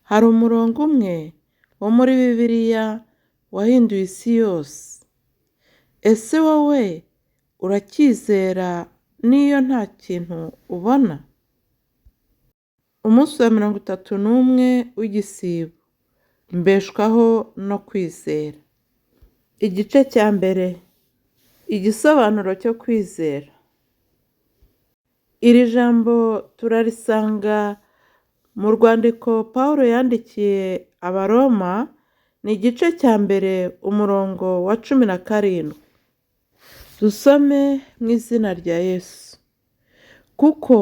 Hari umurongo umwe wo muri Bibiliya wahinduye isi yose. Ese wowe uracyizera n'iyo nta kintu ubona? Umunsi wa 31 w'igisibo, mbeshwaho no kwizera. Igice cya mbere, igisobanuro cyo kwizera. Iri jambo turarisanga mu rwandiko Pawulo yandikiye Abaroma, ni igice cya mbere umurongo wa 17. Dusome mu izina rya Yesu. Kuko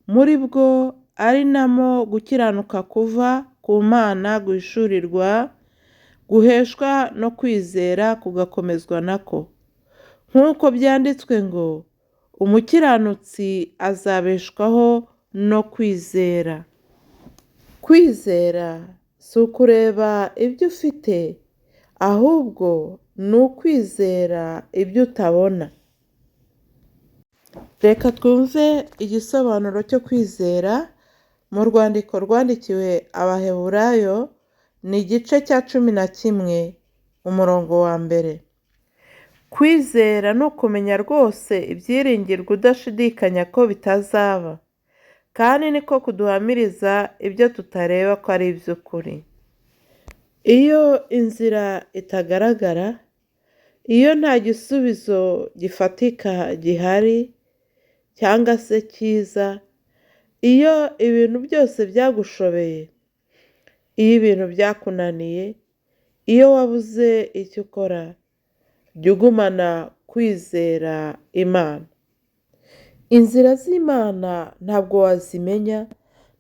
muri bwo ari namo gukiranuka kuva ku Mana guhishurirwa, guheshwa no kwizera kugakomezwa nako. Nk'uko byanditswe ngo, umukiranutsi azabeshwaho no kwizera. Kwizera si ukureba ibyo ufite, ahubwo ni ukwizera ibyo utabona. Reka twumve igisobanuro cyo kwizera mu rwandiko rwandikiwe Abaheburayo, ni igice cya 11 umurongo wa mbere. Kwizera ni ukumenya rwose ibyiringirwa udashidikanya ko bitazaba, kandi niko kuduhamiriza ibyo tutareba ko ari iby'ukuri. Iyo inzira itagaragara, iyo nta gisubizo gifatika gihari cyangwa se cyiza, iyo ibintu byose byagushobeye, iyo ibintu byakunaniye, iyo wabuze icyo ukora, jya ugumana kwizera Imana. Inzira z'Imana ntabwo wazimenya,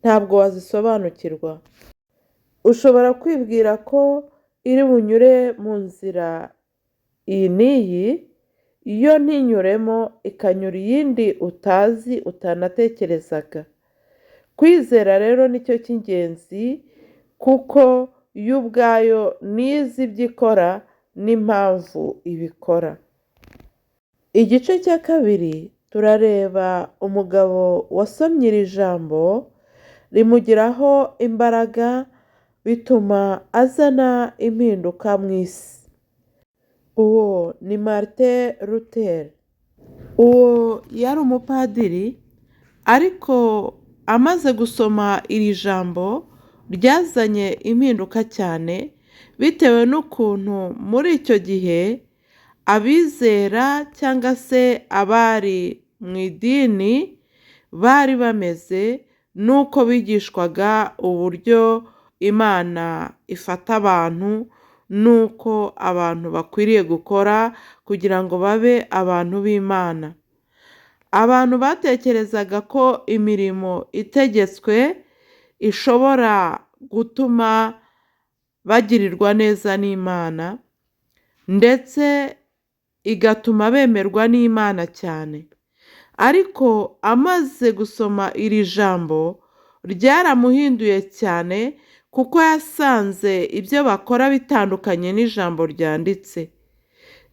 ntabwo wazisobanukirwa. Ushobora kwibwira ko iri bunyure mu nzira iyi n'iyi, iyo ntinyuremo ikanyura iyindi utazi utanatekerezaga. Kwizera rero nicyo cy'ingenzi, kuko yo ubwayo nizi ibyo ikora n'impamvu ibikora. Igice cya kabiri, turareba umugabo wasomye iri jambo rimugiraho imbaraga, bituma azana impinduka mu isi. Uwo ni Martin Luther. Uwo yari umupadiri, ariko amaze gusoma iri jambo ryazanye impinduka cyane, bitewe n'ukuntu muri icyo gihe abizera cyangwa se abari mu idini bari bameze, n'uko bigishwaga uburyo Imana ifata abantu, n'uko abantu bakwiriye gukora kugira ngo babe abantu b'Imana. Abantu batekerezaga ko imirimo itegetswe ishobora gutuma bagirirwa neza n'Imana, ndetse igatuma bemerwa n'Imana cyane. Ariko amaze gusoma iri jambo ryaramuhinduye cyane, kuko yasanze ibyo bakora bitandukanye n'ijambo ryanditse.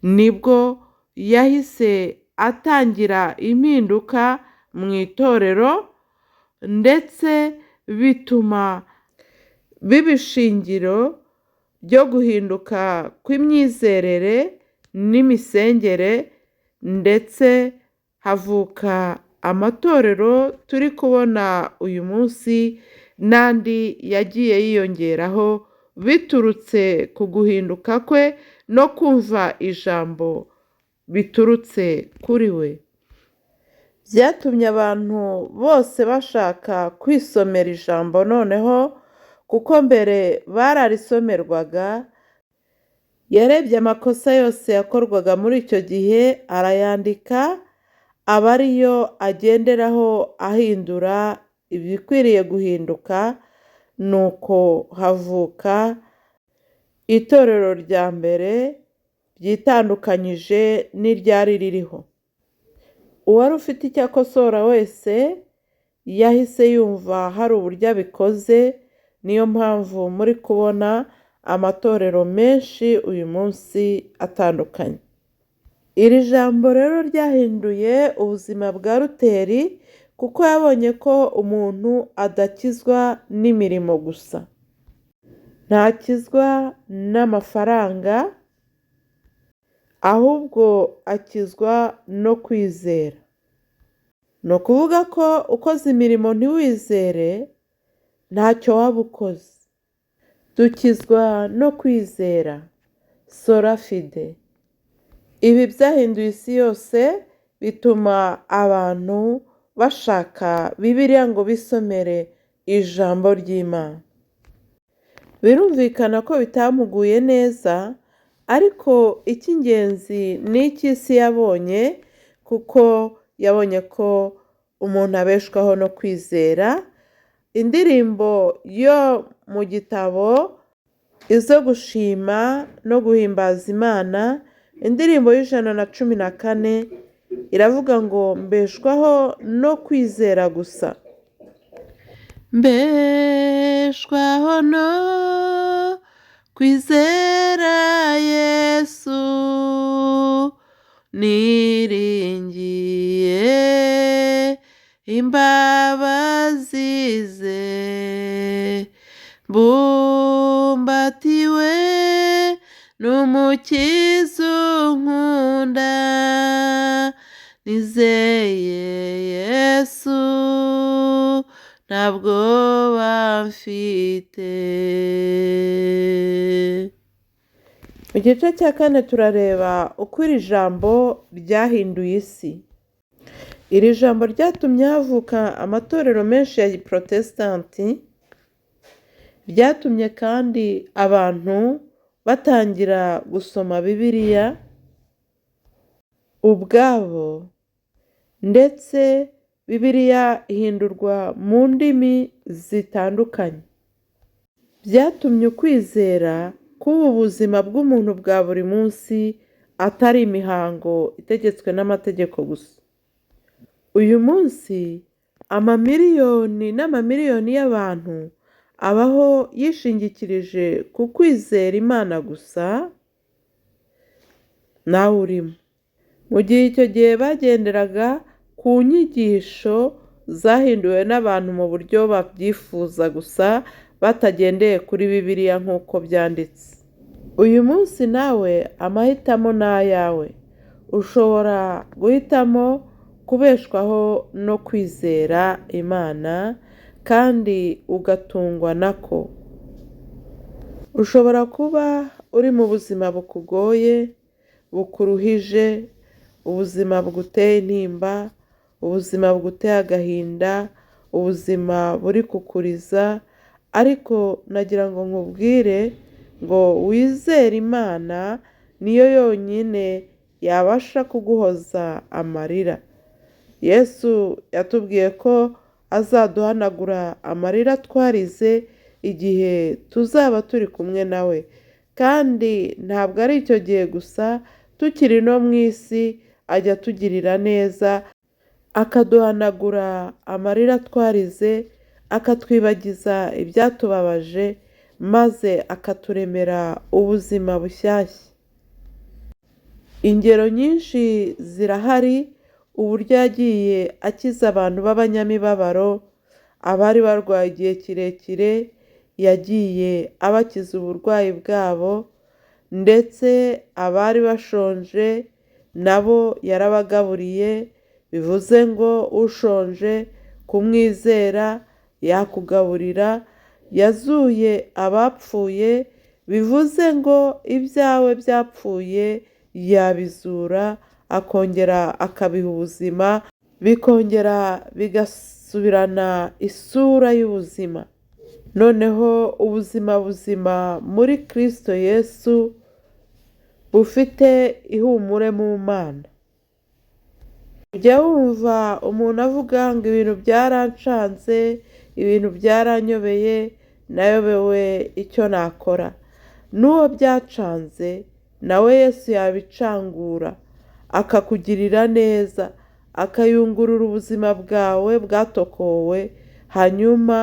Nibwo yahise atangira impinduka mu itorero, ndetse bituma biba ishingiro ryo guhinduka kw'imyizerere n'imisengere, ndetse havuka amatorero turi kubona uyu munsi, n'andi yagiye yiyongeraho biturutse ku guhinduka kwe no kumva ijambo biturutse kuri we. Byatumye abantu bose bashaka kwisomera ijambo noneho, kuko mbere bararisomerwaga. Yarebye amakosa yose yakorwaga muri icyo gihe arayandika, aba ariyo agenderaho ahindura ibikwiriye guhinduka, nuko havuka itorero rya mbere ryitandukanyije n'iryari ririho. Uwari ufite icyo akosora wese yahise yumva hari uburyo abikoze, niyo mpamvu muri kubona amatorero menshi uyu munsi atandukanye. Iri jambo rero ryahinduye ubuzima bwa Luteri, kuko yabonye ko umuntu adakizwa n'imirimo gusa. ntakizwa n'amafaranga, ahubwo akizwa no kwizera. Ni ukuvuga ko ukoze imirimo ntiwizere ntacyo waba ukoze. Dukizwa no kwizera, sola fide. Ibi byahinduye isi yose, bituma abantu bashaka Bibiliya ngo bisomere ijambo ry'Imana. Birumvikana ko bitamuguye neza, ariko icy'ingenzi ni icy'isi yabonye, kuko yabonye ko umuntu abeshwaho no kwizera. Indirimbo yo mu gitabo izo gushima no guhimbaza Imana, indirimbo y'114 iravuga ngo mbeshwaho no kwizera gusa. Mbeshwaho no kwizera Yesu, niringiye imbabazi ze, mbumbatiwe n'umukiza unkunda, nizeye Yesu nta bwoba mfite. Mu gice cya 4 turareba uko iri jambo ryahinduye isi. Iri jambo ryatumye havuka amatorero menshi ya Giprotestanti, ryatumye kandi abantu batangira gusoma Bibiliya ubwabo, ndetse Bibiliya ihindurwa mu ndimi zitandukanye. Byatumye ukwizera kuba ubuzima bw'umuntu bwa buri munsi, atari imihango itegetswe n'amategeko gusa. Uyu munsi amamiliyoni n'amamiliyoni y'abantu abaho yishingikirije ku kwizera Imana gusa, nawe urimo. Mu gihe icyo gihe bagenderaga ku nyigisho zahinduwe n'abantu mu buryo babyifuza gusa, batagendeye kuri Bibiliya nk'uko byanditse. Uyu munsi nawe amahitamo ni ayawe. Ushobora guhitamo kubeshwaho no kwizera Imana kandi ugatungwa nako. Ushobora kuba uri mu buzima bukugoye, bukuruhije, ubuzima buguteye intimba, ubuzima buguteye agahinda, ubuzima buri kukuriza, ariko nagira ngo nkubwire ngo wizere Imana, niyo yonyine yabasha kuguhoza amarira. Yesu yatubwiye ko azaduhanagura amarira twarize igihe tuzaba turi kumwe nawe, kandi ntabwo ari icyo gihe gusa, tukiri no mu isi ajya tugirira neza, akaduhanagura amarira twarize, akatwibagiza ibyatubabaje, maze akaturemera ubuzima bushyashya. Ingero nyinshi zirahari uburyo yagiye akiza abantu b'abanyamibabaro, abari barwaye igihe kirekire yagiye abakiza uburwayi bwabo, ndetse abari bashonje nabo yarabagaburiye. Bivuze ngo ushonje kumwizera yakugaburira. Yazuye abapfuye, bivuze ngo ibyawe byapfuye yabizura, akongera akabiha ubuzima, bikongera bigasubirana isura y'ubuzima. Noneho ubuzima buzima muri Kristo Yesu bufite ihumure mu Mana. Ujya wumva umuntu avuga ngo ibintu byarancanze, ibintu byaranyobeye, nayobewe icyo nakora. N'uwo byacanze nawe Yesu yabicangura, akakugirira neza, akayungurura ubuzima bwawe bwatokowe, hanyuma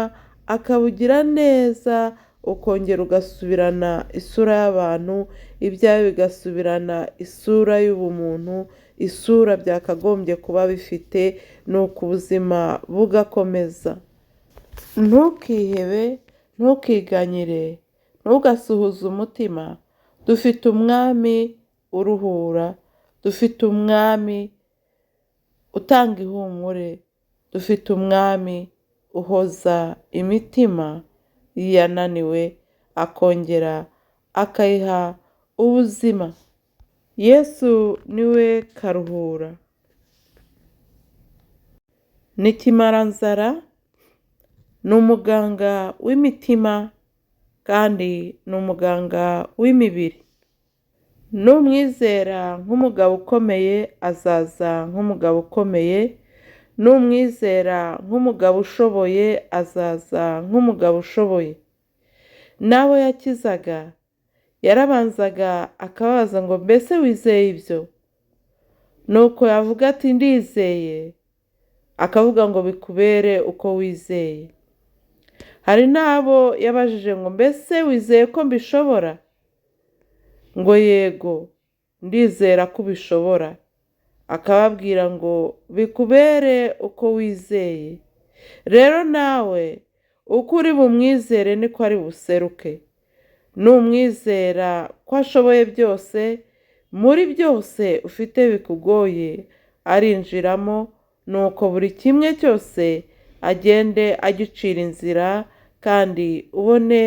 akabugira neza, ukongera ugasubirana isura y'abantu, ibyawe bigasubirana isura y'ubumuntu, isura byakagombye kuba bifite, nuko ubuzima bugakomeza. Ntukihebe, ntukiganyire, ntugasuhuze umutima. Dufite umwami uruhura, dufite umwami utanga ihumure, dufite umwami uhoza imitima yananiwe akongera akayiha ubuzima. Yesu niwe karuhura. Ni kimaranzara, ni umuganga w'imitima kandi ni umuganga w'imibiri. Numwizera nk'umugabo ukomeye azaza nk'umugabo ukomeye, numwizera nk'umugabo ushoboye azaza nk'umugabo ushoboye. N'abo yakizaga yarabanzaga akabaza ngo mbese wizeye ibyo? Nuko yavuga ati ndizeye, akavuga ngo bikubere uko wizeye. Hari n'abo yabajije ngo mbese wizeye ko mbishobora? Ngo yego, ndizera ko ubishobora. Akababwira ngo bikubere uko wizeye. Rero nawe uko uri bumwizere niko ari buseruke. Numwizera ko ashoboye byose, muri byose ufite bikugoye arinjiramo, nuko buri kimwe cyose agende agicira inzira kandi ubone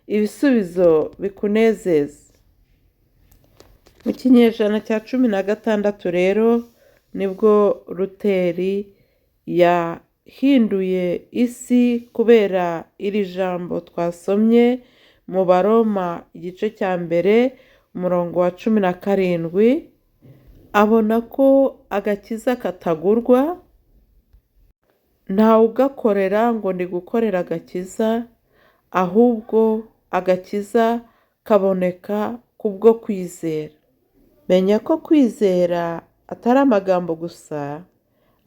ibisubizo bikunezeza. Mu kinyejana cya 16 rero nibwo Luteri yahinduye isi kubera iri jambo twasomye mu Baroma igice cya mbere umurongo wa 17, abona ko agakiza katagurwa, ntawe ugakorera ngo ndi gukorera agakiza, ahubwo agakiza kaboneka kubwo kwizera. Menya ko kwizera atari amagambo gusa,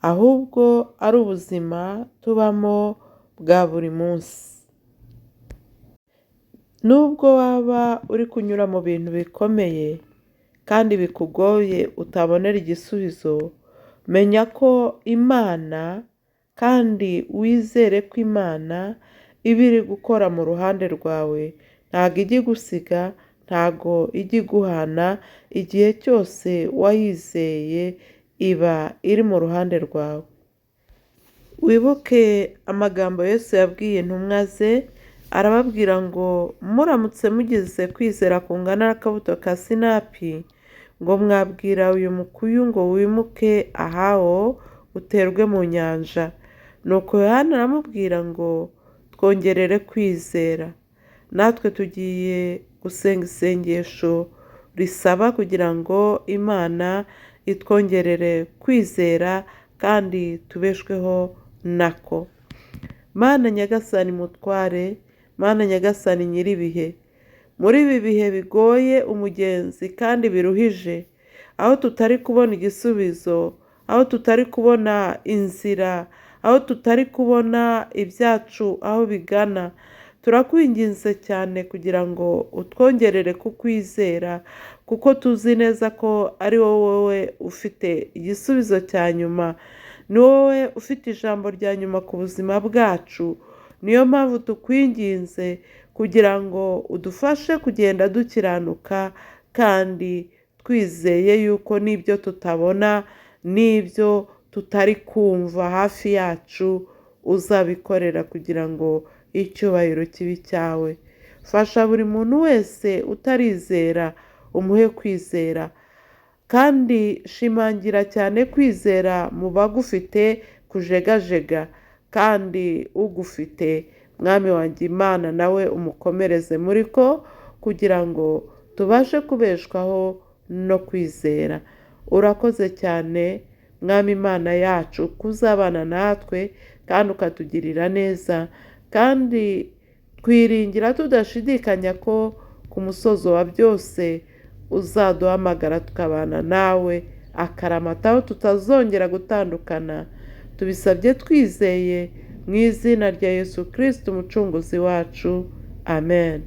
ahubwo ari ubuzima tubamo bwa buri munsi. Nubwo waba uri kunyura mu bintu bikomeye kandi bikugoye utabonera igisubizo, menya ko Imana kandi wizere ko Imana iba iri gukora mu ruhande rwawe. Ntabwo ijya igusiga, ntabwo ijya iguhana. Igihe cyose wayizeye iba iri mu ruhande rwawe. Wibuke amagambo Yesu yabwiye intumwa ze, arababwira ngo muramutse mugize kwizera kungana n'akabuto ka sinapi, ngo mwabwira uyu mukuyu ngo wimuke ahawo uterwe mu nyanja. Nuko Yohana aramubwira ngo twongerere kwizera. Natwe tugiye gusenga isengesho risaba kugira ngo Imana itwongerere kwizera kandi tubeshweho nako. Mana Nyagasani Mutware, Mana Nyagasani Nyiribihe, muri ibi bihe bigoye umugenzi kandi biruhije, aho tutari kubona igisubizo, aho tutari kubona inzira, aho tutari kubona ibyacu aho bigana, turakwinginze cyane kugira ngo utwongerere kukwizera, kuko tuzi neza ko ari wowe ufite igisubizo cya nyuma, ni wowe ufite ijambo rya nyuma ku buzima bwacu. Niyo mpamvu tukwinginze kugira ngo udufashe kugenda dukiranuka kandi twizeye yuko n'ibyo tutabona, n'ibyo tutari kumva hafi yacu, uzabikorera kugira ngo icyubahiro kibe cyawe. Fasha buri muntu wese utarizera umuhe kwizera, kandi shimangira cyane kwizera mu bagufite kujegajega, kandi ugufite Mwami wanjye Imana nawe umukomereze muri ko, kugira ngo tubashe kubeshwaho no kwizera. Urakoze cyane Mwami Imana yacu kuzabana natwe kandi ukatugirira neza, kandi twiringira tudashidikanya ko ku musozo wa byose uzaduhamagara tukabana nawe akaramata, aho tutazongera gutandukana. Tubisabye twizeye mu izina rya Yesu Kristo umucunguzi wacu, amen.